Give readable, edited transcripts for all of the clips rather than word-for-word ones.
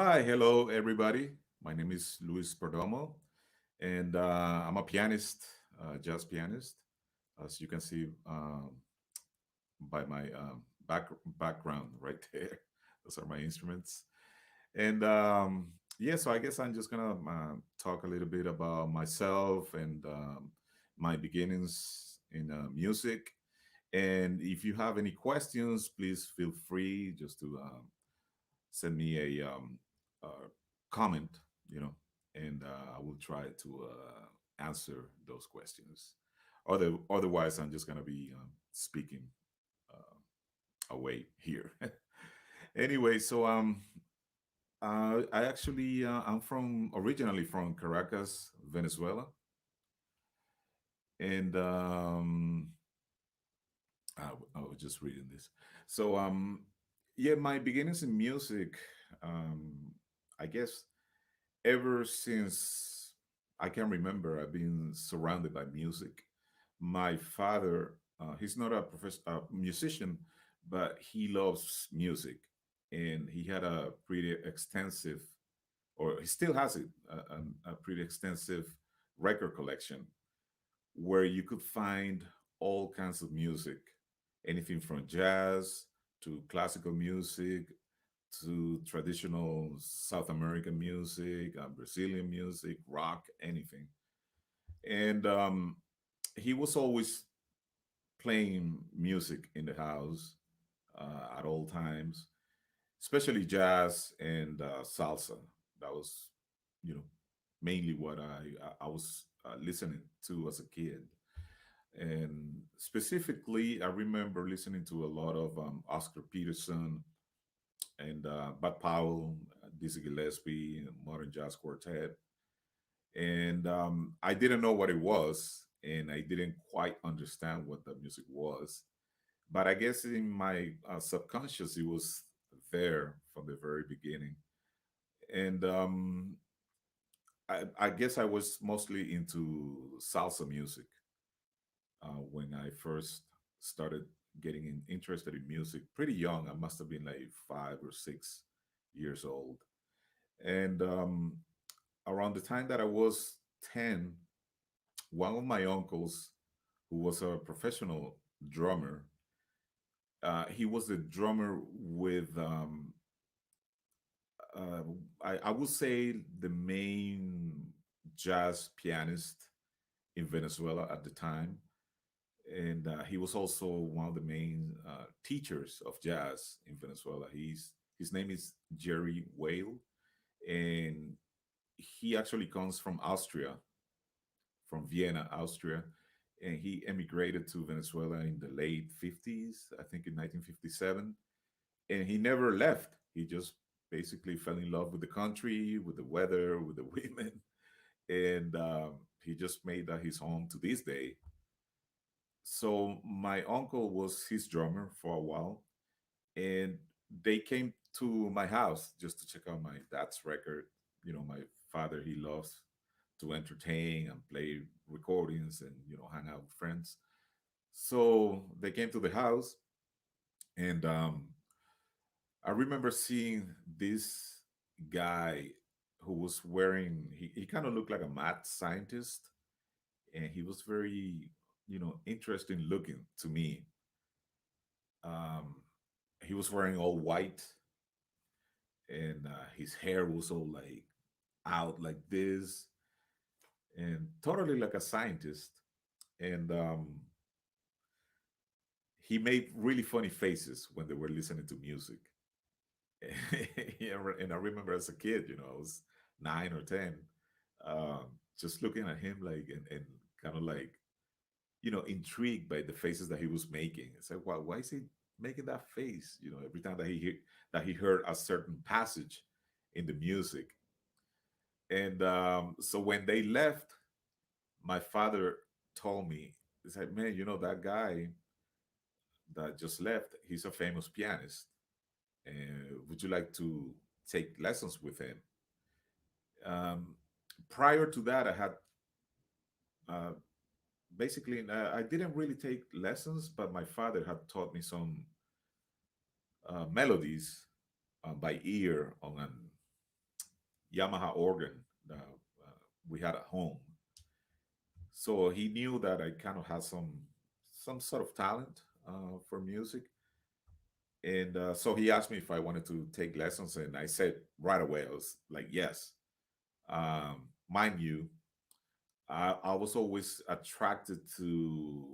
Hi, hello, everybody. My name is Luis Perdomo, and I'm a pianist, jazz pianist. As you can see by my background right there, those are my instruments. And yeah, so I guess I'm just gonna talk a little bit about myself and my beginnings in music. And if you have any questions, please feel free just to send me a comment, you know, and I will try to answer those questions. Otherwise, I'm just going to be speaking away here. Anyway, so I actually I'm from originally from Caracas, Venezuela, and I was just reading this. So yeah, my beginnings in music, um, I guess ever since I can remember, I've been surrounded by music. My father, he's not a musician, but he loves music, and he had a pretty extensive, or he still has it, a pretty extensive record collection where you could find all kinds of music, anything from jazz to classical music to traditional South American music, Brazilian music, rock, anything. And he was always playing music in the house at all times, especially jazz and salsa. That was, you know, mainly what I was listening to as a kid. And specifically, I remember listening to a lot of Oscar Peterson and Bud Powell, Dizzy Gillespie, and Modern Jazz Quartet. And I didn't know what it was, and I didn't quite understand what the music was. But I guess in my subconscious, it was there from the very beginning. And I guess I was mostly into salsa music when I first started getting interested in music. Pretty young, I must have been like 5 or 6 years old. And around the time that I was 10, one of my uncles, who was a professional drummer, he was the drummer with, uh, I would say, the main jazz pianist in Venezuela at the time. And he was also one of the main teachers of jazz in Venezuela. His name is Jerry Whale, and he actually comes from Austria, from Vienna, Austria, and he emigrated to Venezuela in the late 50s, I think in 1957, and he never left. He just basically fell in love with the country, with the weather, with the women, and he just made that his home to this day. So my uncle was his drummer for a while, and they came to my house just to check out my dad's record. You know, my father, he loves to entertain and play recordings and, you know, hang out with friends. So they came to the house, and I remember seeing this guy who was wearing, he kind of looked like a mad scientist, and he was very, you know, interesting looking to me. Um, he was wearing all white, and his hair was all like out like this, and totally like a scientist. And he made really funny faces when they were listening to music. Yeah, and I remember as a kid, you know, I was 9 or 10, just looking at him like and kind of like, you know, intrigued by the faces that he was making. It's like, why is he making that face? You know, every time that that he heard a certain passage in the music. And so when they left, my father told me, he said, "Man, you know that guy that just left? He's a famous pianist. And would you like to take lessons with him?" Um, Prior to that, I had uh, basically I didn't really take lessons, but my father had taught me some melodies by ear on an Yamaha organ uh, we had at home. So he knew that I kind of had some sort of talent for music, and so he asked me if I wanted to take lessons, and I said right away, I was like, yes. Mind you, I was always attracted to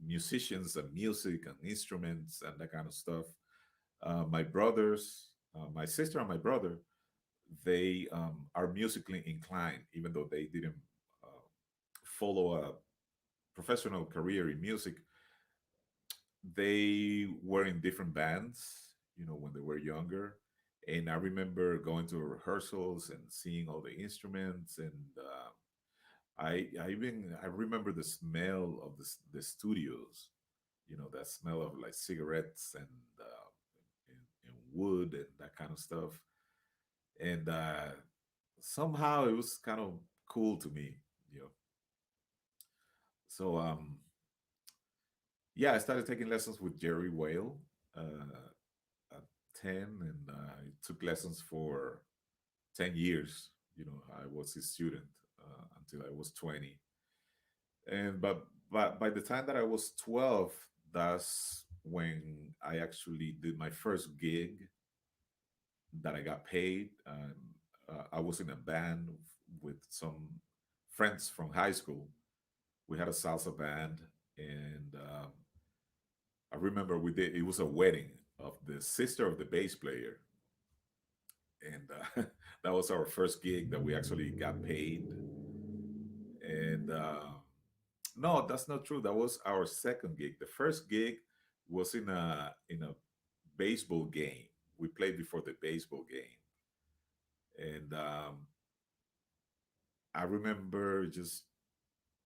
musicians and music and instruments and that kind of stuff. My brothers, my sister and my brother, they are musically inclined, even though they didn't uh, follow a professional career in music. They were in different bands, when they were younger. And I remember going to rehearsals and seeing all the instruments, and I remember the smell of the studios, that smell of like cigarettes and wood and that kind of stuff. And somehow it was kind of cool to me, you know. So yeah, I started taking lessons with Jerry Whale at 10, and I took lessons for 10 years. I was his student until I was 20. And but by the time that I was 12, that's when I actually did my first gig that I got paid. I was in a band with some friends from high school. We had a salsa band, and I remember we did. It was a wedding of the sister of the bass player, and that was our first gig that we actually got paid. And no, that's not true. That was our second gig. The first gig was in a baseball game. We played before the baseball game, and I remember just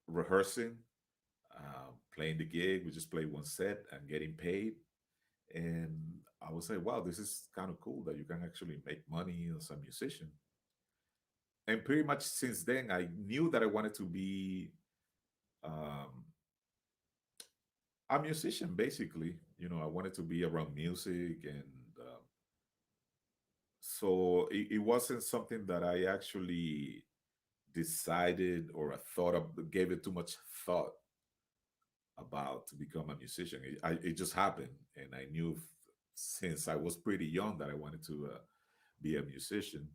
rehearsing, playing the gig. We just played one set and getting paid. And I was like, wow, this is kind of cool that you can actually make money as a musician. And pretty much since then, I knew that I wanted to be um, a musician, basically. I wanted to be around music. And so it wasn't something that I actually decided or I thought of, gave it too much thought about to become a musician. It just happened, and I knew since I was pretty young that I wanted to be a musician.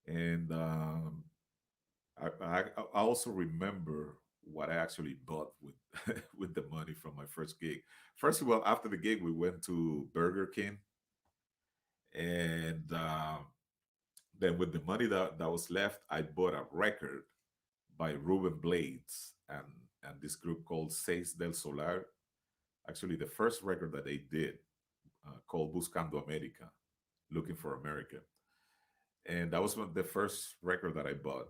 And I also remember what I actually bought with with the money from my first gig. First of all, after the gig, we went to Burger King, and then with the money that was left, I bought a record by Ruben Blades and this group called Seis del Solar. Actually, the first record that they did, called Buscando America, Looking for America. And that was the first record that I bought,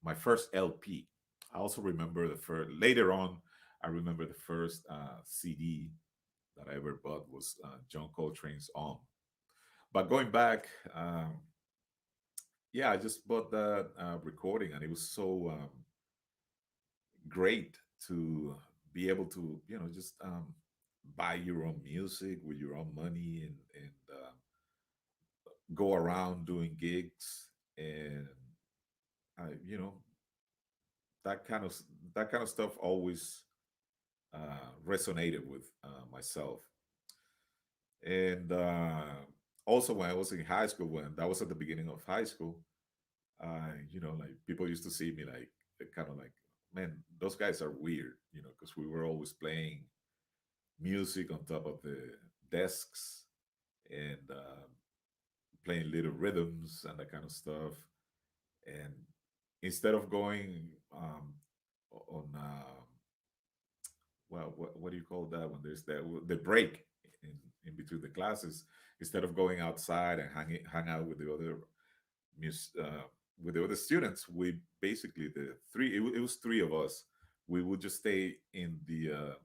my first LP. I also remember the first, later on, I remember the first CD that I ever bought was John Coltrane's On. But going back, yeah, I just bought that recording, and it was so great to be able to, just buy your own music with your own money, and go around doing gigs. And I, that kind of that kind of stuff always resonated with myself. And also when I was in high school, when that was at the beginning of high school, like people used to see me like kind of like, man, those guys are weird, because we were always playing music on top of the desks, and playing little rhythms and that kind of stuff. And instead of going on well, what do you call that when there's the break in in between the classes, instead of going outside and hang out with the other mus- uh, with the other students, we basically the three it was three of us. We would just stay in the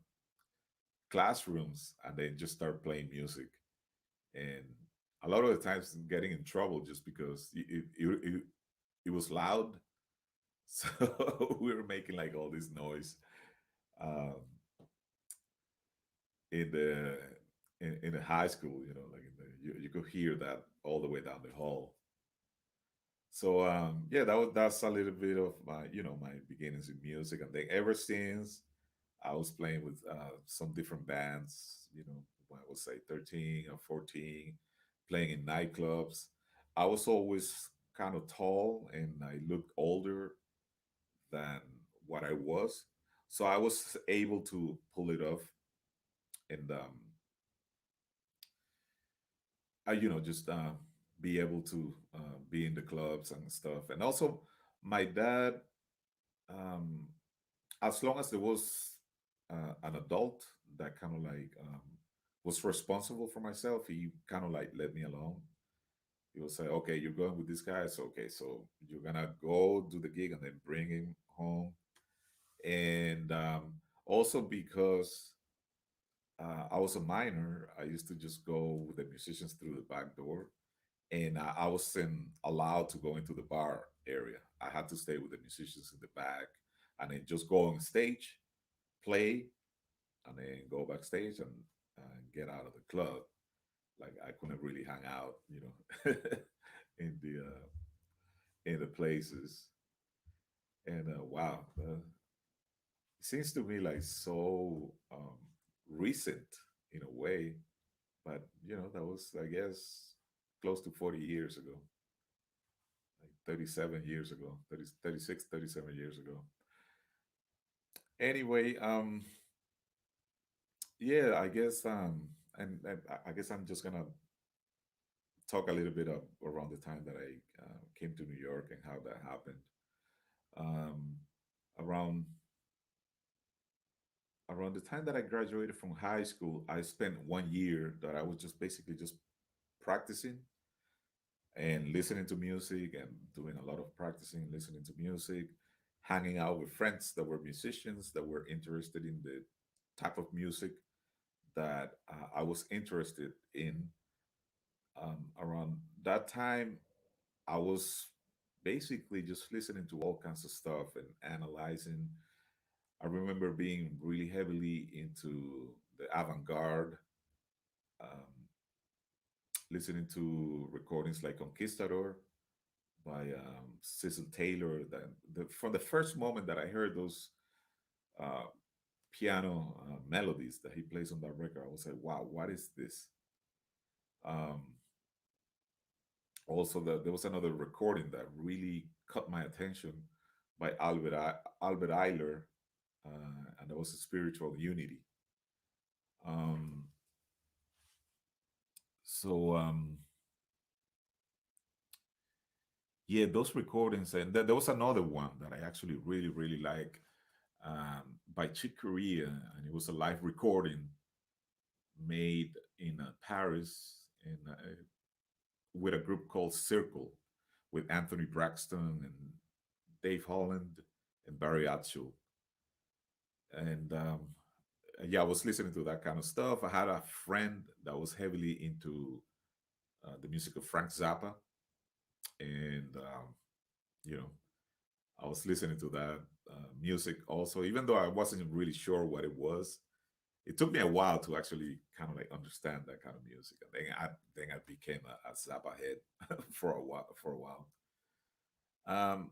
classrooms and then just start playing music. And a lot of the times getting in trouble just because it was loud. So we were making like all this noise um, in the high school, like you could hear that all the way down the hall. So yeah, that's a little bit of my my beginnings in music, and then ever since I was playing with some different bands. When I was say 13 or 14, playing in nightclubs. I was always kind of tall, and I looked older than what I was, so I was able to pull it off, and I just be able to be in the clubs and stuff. And also, my dad, um, as long as there was an adult that kind of like was responsible for myself, he kind of like let me alone. He will say, "Okay, you're going with this guy, so okay, so you're gonna go do the gig and then bring him home." And also because I was a minor, I used to just go with the musicians through the back door, and I wasn't allowed to go into the bar area. I had to stay with the musicians in the back, and then just go on stage, play, and then go backstage and get out of the club. Like I couldn't really hang out, in the places. And wow, it seems to me like so recent in a way, but that was, I guess, close to 40 years ago, like 37 years ago, 30, 36, 37 years ago. Anyway, yeah, I guess and I guess I'm just gonna talk a little bit of around the time that I came to New York and how that happened. Um, around around the time that I graduated from high school, I spent 1 year that I was just basically just practicing and listening to music and doing a lot of practicing, listening to music, hanging out with friends that were musicians that were interested in the type of music that I was interested in. Around that time, I was basically just listening to all kinds of stuff and analyzing. I remember being really heavily into the avant-garde, um, listening to recordings like Conquistador by Cecil Taylor. That from the first moment that I heard those uh, piano melodies that he plays on that record, I was like, "Wow, what is this?" Um, Also, there was another recording that really caught my attention by Albert Eiler, and that was a spiritual unity. Um, so yeah, those recordings, and there was another one that I actually really really like, by Chick Corea, and it was a live recording made in Paris with a group called Circle, with Anthony Braxton and Dave Holland and Barry Atchell. And yeah, I was listening to that kind of stuff. I had a friend that was heavily into the music of Frank Zappa, and you know, I was listening to that music also, even though I wasn't really sure what it was. It took me a while to actually kind of like understand that kind of music, and then I became a Zappa head for a while. Um,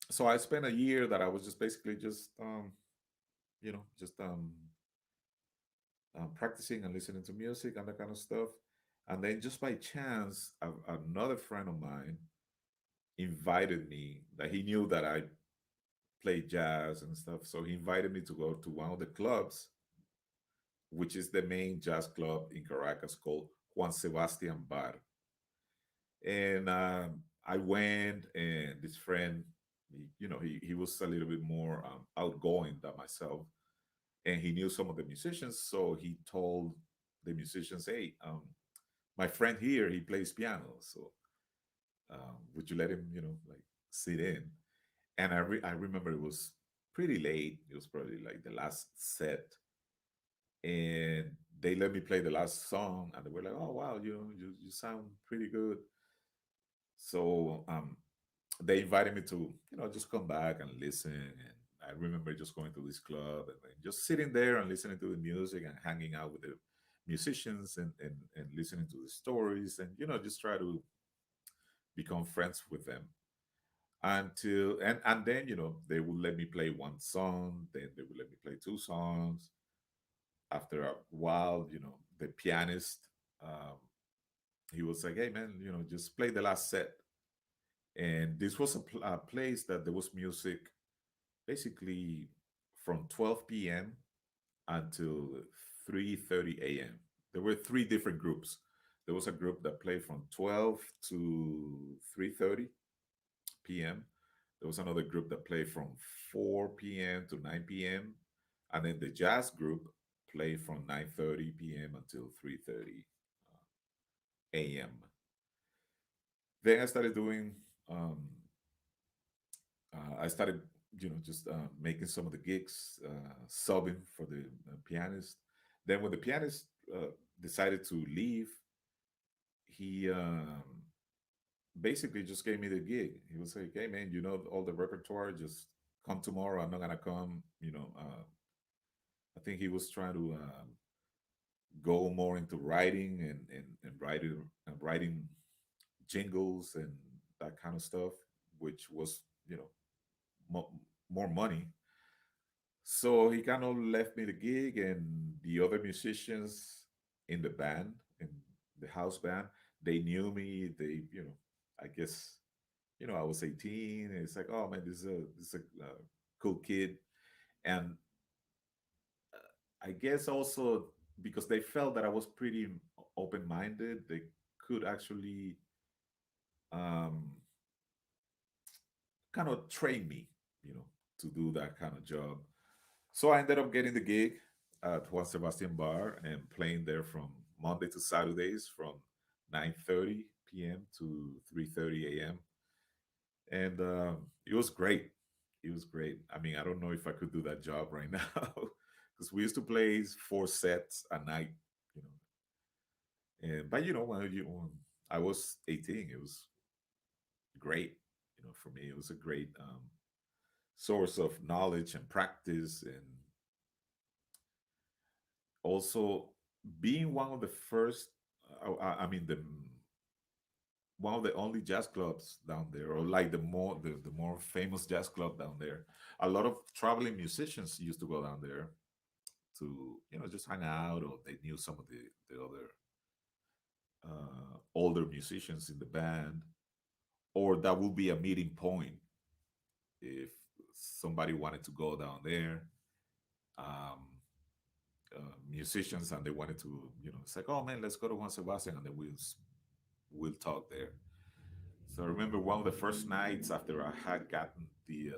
so I spent a year that I was just basically just just practicing and listening to music and that kind of stuff. And then just by chance, another friend of mine invited me, that he knew that I played jazz and stuff. So he invited me to go to one of the clubs, which is the main jazz club in Caracas, called Juan Sebastian Bar. And I went, and this friend, he was a little bit more outgoing than myself, and he knew some of the musicians. So he told the musicians, "Hey, my friend here, he plays piano, so would you let him, like, sit in?" And I remember it was pretty late. It was probably like the last set, and they let me play the last song, and they were like, "Oh wow, you sound pretty good." So they invited me to, just come back and listen. And I remember just going to this club and then just sitting there and listening to the music and hanging out with the musicians, and listening to the stories, and just try to become friends with them. until and then they would let me play one song, then they would let me play two songs. After a while, the pianist, um, he was like, "Hey man, just play the last set." And this was a place that there was music basically from 12 p.m. until 3:30 a.m. There were three different groups. There was a group that played from 12 to 3:30 p.m. There was another group that played from 4 p.m. to 9 p.m. And then the jazz group played from 9:30 p.m. until 3:30 a.m. Then I started doing I started, just making some of the gigs, subbing for the pianist. Then when the pianist decided to leave, he basically just gave me the gig. He was like, "Hey man, all the repertoire. Just come tomorrow. I'm not gonna come." I think he was trying to go more into writing and writing jingles and that kind of stuff, which was mo- more money. So he kind of left me the gig, and the other musicians in the band, in the house band, they knew me. I guess, I was 18. And it's like, oh man, this is a cool kid, and I guess also because they felt that I was pretty open minded, they could actually um, kind of train me, you know, to do that kind of job. So I ended up getting the gig at Juan Sebastian Bar and playing there from Monday to Saturdays from 9:30 p.m. to 3:30 a.m. And it was great. It was great. I mean, I don't know if I could do that job right now because we used to play four sets a night, you and but when I was 18, it was great. For me, it was a great source of knowledge and practice, and also being one of the first. I mean, the one of the only jazz clubs down there, or like the more famous jazz club down there. A lot of traveling musicians used to go down there to just hang out, or they knew some of the other older musicians in the band, or that would be a meeting point if somebody wanted to go down there. Um, Musicians, and they wanted to, it's like, oh man, let's go to Juan Sebastian, and then we'll talk there. So I remember one of the first nights after I had gotten the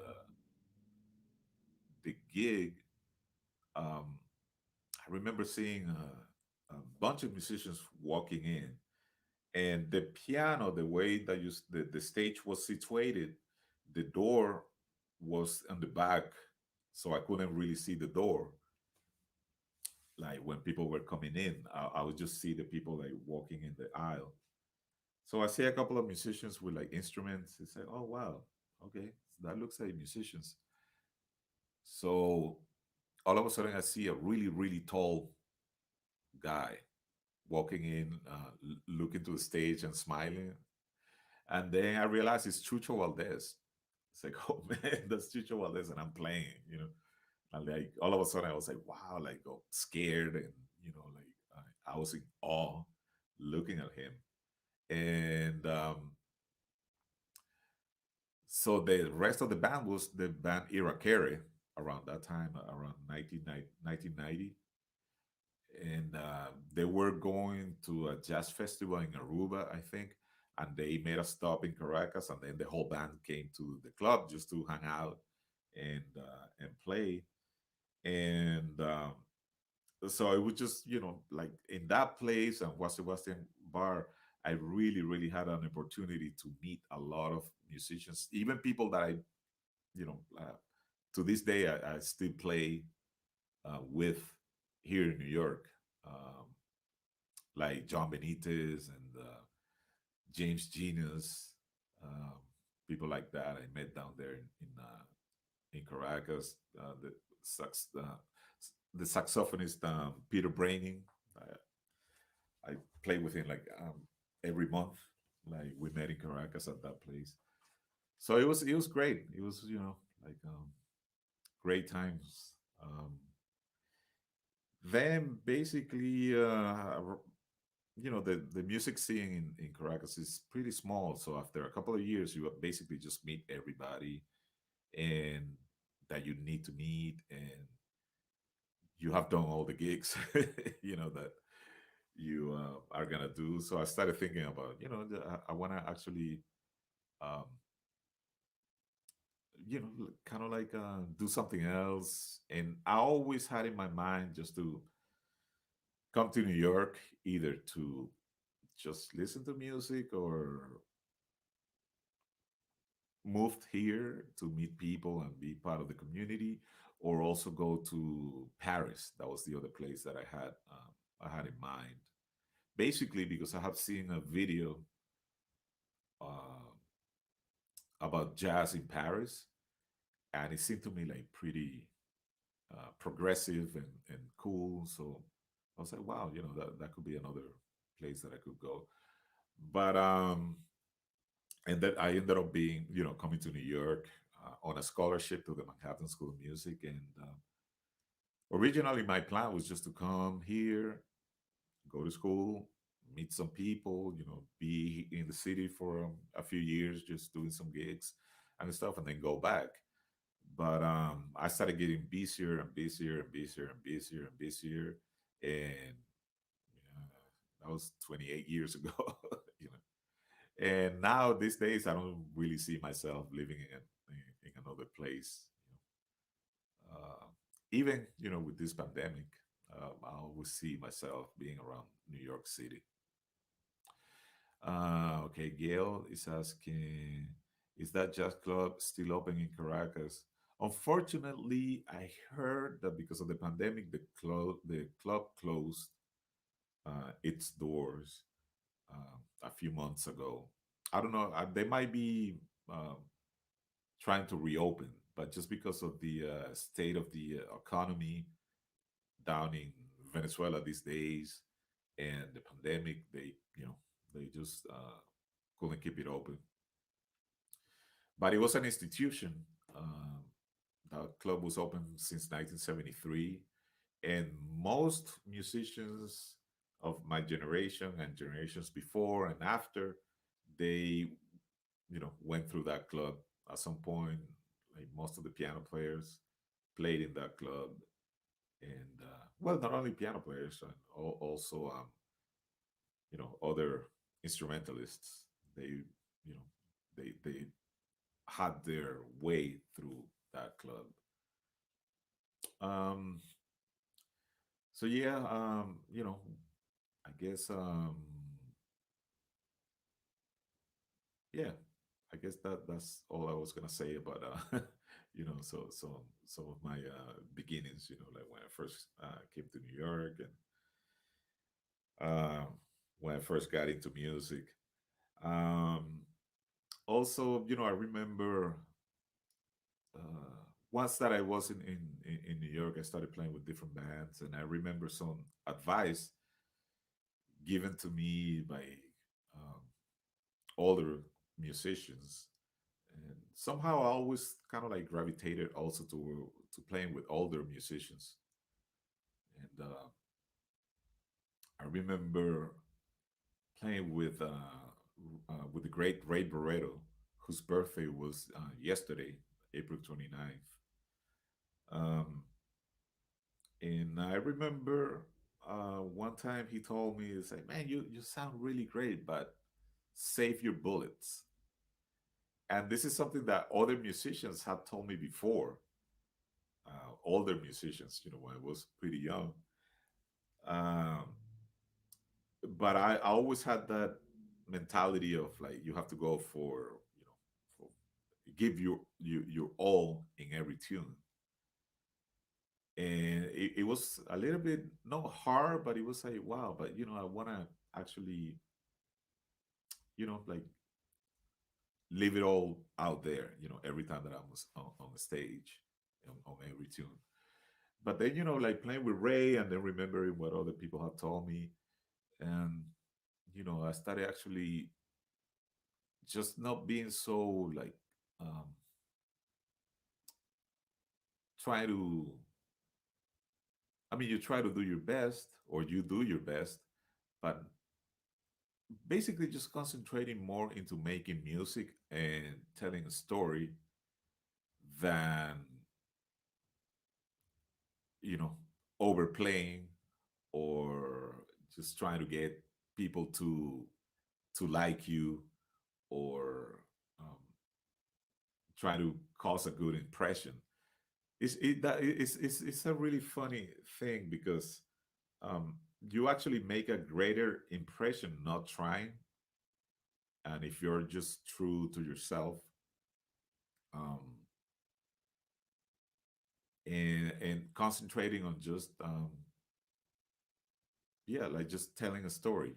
gig. um, I remember seeing a bunch of musicians walking in, and the piano, the way that the stage was situated, the door was on the back, so I couldn't really see the door. Like when people were coming in, I would just see the people like walking in the aisle. So I see a couple of musicians with like instruments. It's like, oh wow, okay, that looks like musicians. So all of a sudden, I see a really, really tall guy walking in, looking to the stage and smiling. And then I realized it's Chucho Valdez. It's like, oh man, that's Chucho Valdez, and I'm playing, And like all of a sudden, I was like, wow, like scared, and like I was in awe looking at him. And so the rest of the band was the band Irakere around that time, around 1990. And they were going to a jazz festival in Aruba, I think, and they made a stop in Caracas, and then the whole band came to the club just to hang out and play. And so it was just like in that place and Juan Sebastian Bar, I really really had an opportunity to meet a lot of musicians, even people that I you know to this day I still play with here in New York. Like John Benitez and James Genius, um, people like that I met down there in Caracas. Sax, uh, the saxophonist Peter Braining, I play with him like every month. Like we met in Caracas at that place. So it was great. It was, like, great times. Then basically, the music scene in Caracas is pretty small. So after a couple of years, you basically just meet everybody and that you need to meet, and you have done all the gigs, that you are gonna do. So I started thinking about, I want to actually, um, kind of like, do something else. And I always had in my mind just to come to New York, either to just listen to music or moved here to meet people and be part of the community, or also go to Paris. That was the other place that I had in mind. Basically, because I have seen a video uh, about jazz in Paris, and it seemed to me like pretty progressive and cool. So I was like, wow, that could be another place that I could go. But and then I ended up being, coming to New York on a scholarship to the Manhattan School of Music. And originally, my plan was just to come here, go to school, meet some people, be in the city for a few years, just doing some gigs and stuff, and then go back. But I started getting busier and busier and busier and busier and busier, and that was 28 years ago. you know. And now these days, I don't really see myself living in another place. Uh, Even with this pandemic, I always see myself being around New York City. Okay, Gail is asking, is that jazz club still open in Caracas? Unfortunately, I heard that because of the pandemic, the club closed its doors a few months ago. I don't know. They might be um, trying to reopen, but just because of the state of the economy down in Venezuela these days and the pandemic, they just couldn't keep it open. But it was an institution. The club was open since 1973, and most musicians of my generation and generations before and after, they went through that club at some point. Like most of the piano players played in that club, and well, not only piano players, and also other instrumentalists. They they had their way through that club. Um, so yeah, I guess, yeah, I guess that's all I was gonna say about so some of my beginnings. Like when I first came to New York, and uh, when I first got into music. Um, Also, I remember once that I was in New York, I started playing with different bands, and I remember some advice given to me by um, older musicians, and somehow I always kind of like gravitated also to playing with older musicians. And I remember playing with the great Ray Barretto, whose birthday was yesterday, April 29th. Um, and I remember one time he told me, "It's like, man, you sound really great, but save your bullets." And this is something that other musicians have told me before. Older musicians, when I was pretty young. Um, but I always had that mentality of like you have to go for give your all in every tune. And it was a little bit not hard, but it was like, wow, but I want to actually like leave it all out there, every time that I was on the stage, on every tune. But then like playing with Ray, and then remembering what other people have told me, and I started actually just not being so like um, try to, I mean, you try to do your best, or you do your best, but basically just concentrating more into making music and telling a story than, you know, overplaying or just trying to get people to like you, or um, try to cause a good impression. It's a really funny thing because um, you actually make a greater impression not trying, and if you're just true to yourself, um, and concentrating on just yeah, like just telling a story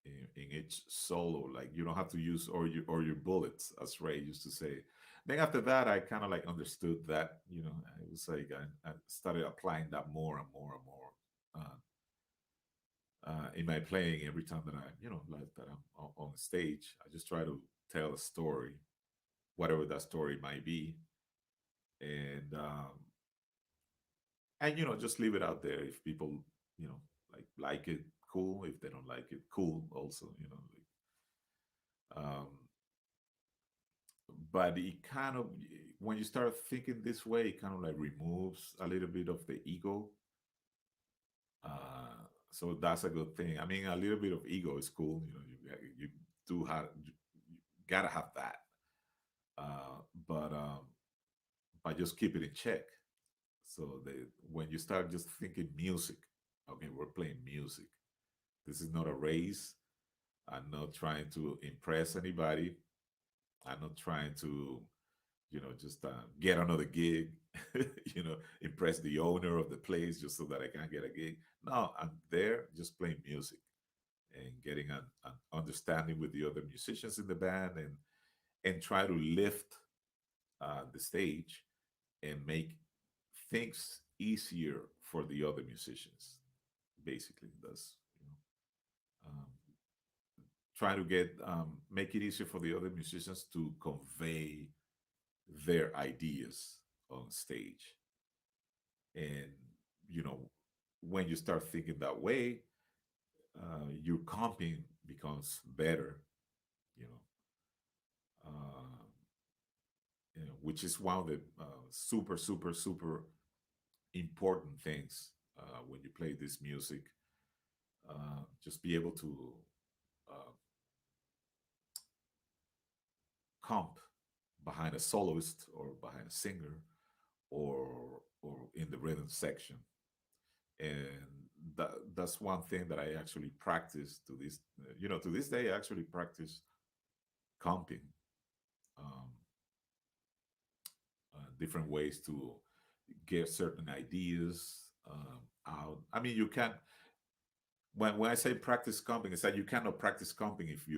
in each solo. Like you don't have to use or your bullets, as Ray used to say. Then after that, I kind of like understood that, you know, it was like I started applying that more and more and more in my playing. Every time that I, you know, like that I'm on the stage, I just try to tell a story, whatever that story might be, and you know, just leave it out there. If people, you know, like it, cool. If they don't like it, cool also, you know. Um, but it kind of, when you start thinking this way, it kind of like removes a little bit of the ego. So that's a good thing. I mean, a little bit of ego is cool. You know, you do have, you gotta have that. Uh, but just keep it in check. So when you start just thinking music, okay, we're playing music. This is not a race. I'm not trying to impress anybody. I'm not trying to, you know, just get another gig, you know, impress the owner of the place just so that I can get a gig. No, I'm there just playing music and getting an understanding with the other musicians in the band, and try to lift the stage and make things easier for the other musicians. Basically, that's, you know, try to get make it easier for the other musicians to convey their ideas on stage. And you know, when you start thinking that way, your comping becomes better, you know, uh, you know, which is one of the super important things when you play this music. Just be able to uh, comp behind a soloist or behind a singer, or in the rhythm section. And that's one thing that I actually practice to this, you know, to this day. I actually practice comping, um, different ways to get certain ideas out. I mean, you can't, when I say practice comping, it's that you cannot practice comping if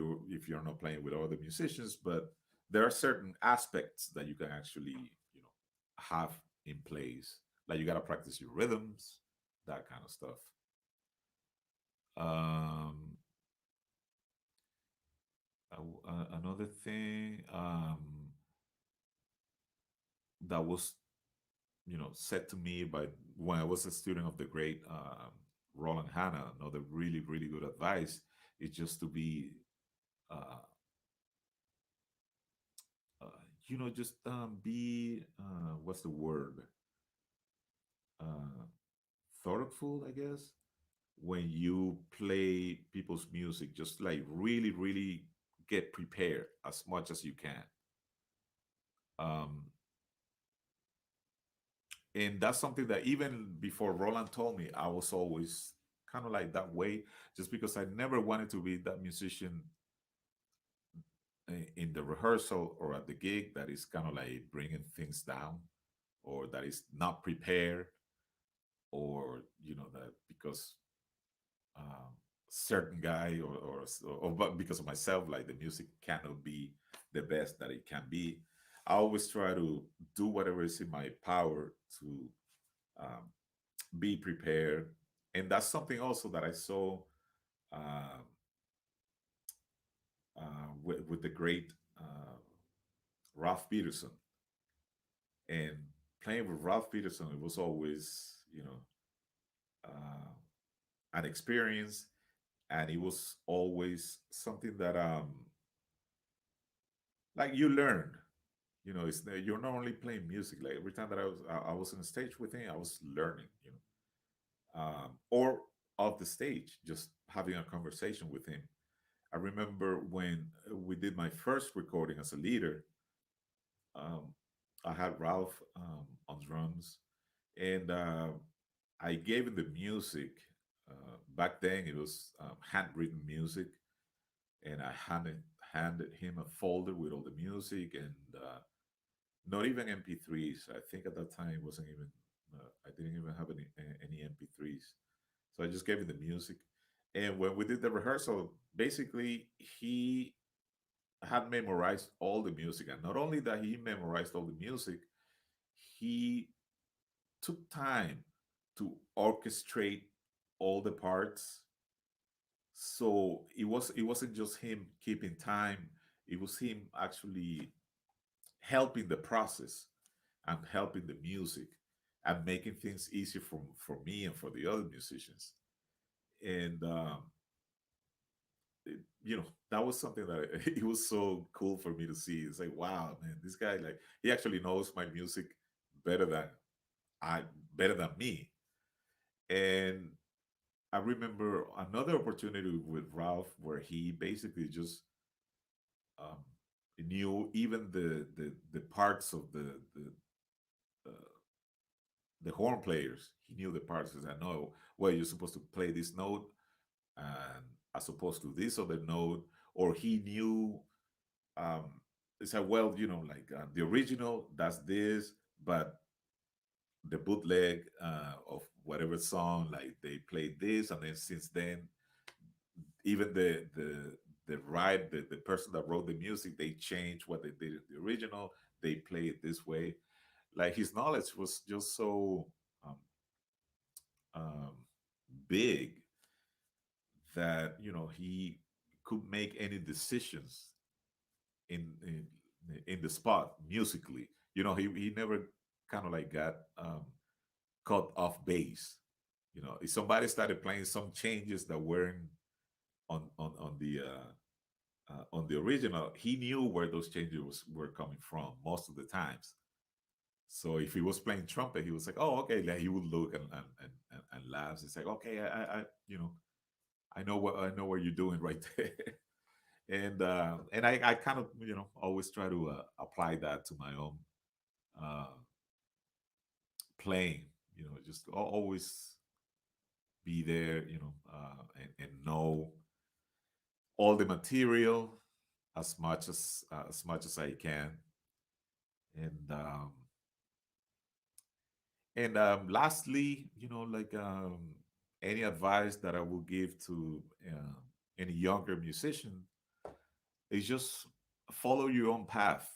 you're not playing with other musicians. But there are certain aspects that you can actually, you know, have in place. Like you got to practice your rhythms, that kind of stuff. Um, Another thing that was, you know, said to me by, when I was a student of the great Roland Hanna, another really good advice is just to be uh, uh, you know, just be what's the word, uh, thoughtful, I guess, when you play people's music. Just like really get prepared as much as you can. um, and that's something that even before Roland told me, I was always kind of like that way, just because I never wanted to be that musician in the rehearsal or at the gig that is kind of like bringing things down, or that is not prepared, or you know, that because um, certain guy, or but because of myself, like the music cannot be the best that it can be. I always try to do whatever is in my power to um, be prepared. And that's something also that I saw uh, with the great Ralph Peterson. And playing with Ralph Peterson, it was always, uh, an experience, and it was always something that like you learn. It's you're not only playing music. Like every time that I was on stage with him, I was learning. Or off the stage, just having a conversation with him. I remember when we did my first recording as a leader. Um, I had Ralph on drums, and I gave him the music. Back then, it was handwritten music, and I handed him a folder with all the music, and not even MP3s. I think at that time it wasn't even. I didn't even have any MP3s, so I just gave him the music. And when we did the rehearsal, basically he had memorized all the music, and not only that he memorized all the music, he took time to orchestrate all the parts. So it wasn't just him keeping time, it was him actually helping the process and helping the music and making things easier for me and for the other musicians. And that was something that it was so cool for me to see. It's like, wow, man, this guy, like, he actually knows my music better than I better than me. And I remember another opportunity with Ralph where he basically just um, knew even the parts of uh, the horn players. He knew the parts. He said, "No, well, you're supposed to play this note, and as opposed to this other note." Or he knew. He said, "Well, like the original, that's this, but the bootleg of whatever song, like they played this, and then since then even the person that wrote the music, they changed what they did in the original, they play it this way." Like his knowledge was just so um, um, big that he could make any decisions in the spot musically. He never kind of like got caught off base. If somebody started playing some changes that weren't on the original, he knew where those changes were coming from most of the times. So if he was playing trumpet, he was like, "Oh, okay." Like he would look and laugh. It's like, "Okay, I know what you're doing right there." And I kind of always try to apply that to my own uh, playing. Just always be there. And know all the material as much as I can. And lastly, like any advice that I will give to any younger musician is just follow your own path.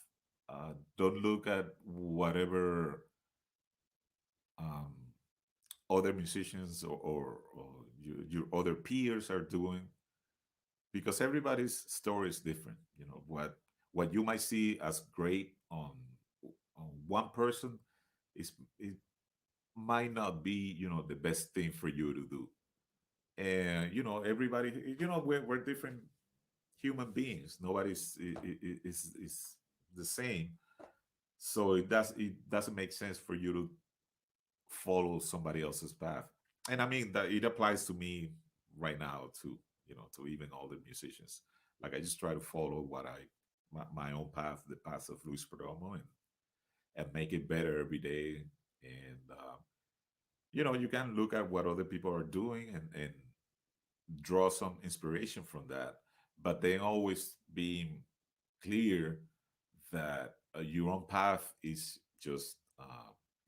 Don't look at whatever um, other musicians or your other peers are doing, because everybody's story is different. What you might see as great on one person is it might not be the best thing for you to do. And everybody, we're different human beings. Nobody's is the same. So it doesn't make sense for you to follow somebody else's path. And I mean that it applies to me right now too, to even older musicians. Like I just try to follow my own path, the path of Luis Perdomo, and make it better every day. And you can look at what other people are doing and draw some inspiration from that, but then always being clear that your own path is just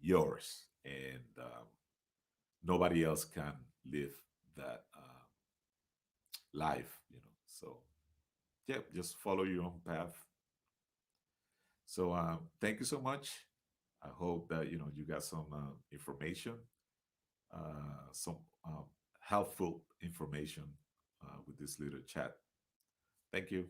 yours, and nobody else can live that life. So yeah, just follow your own path. So thank you so much. I hope that you got some information, some helpful information with this little chat. Thank you.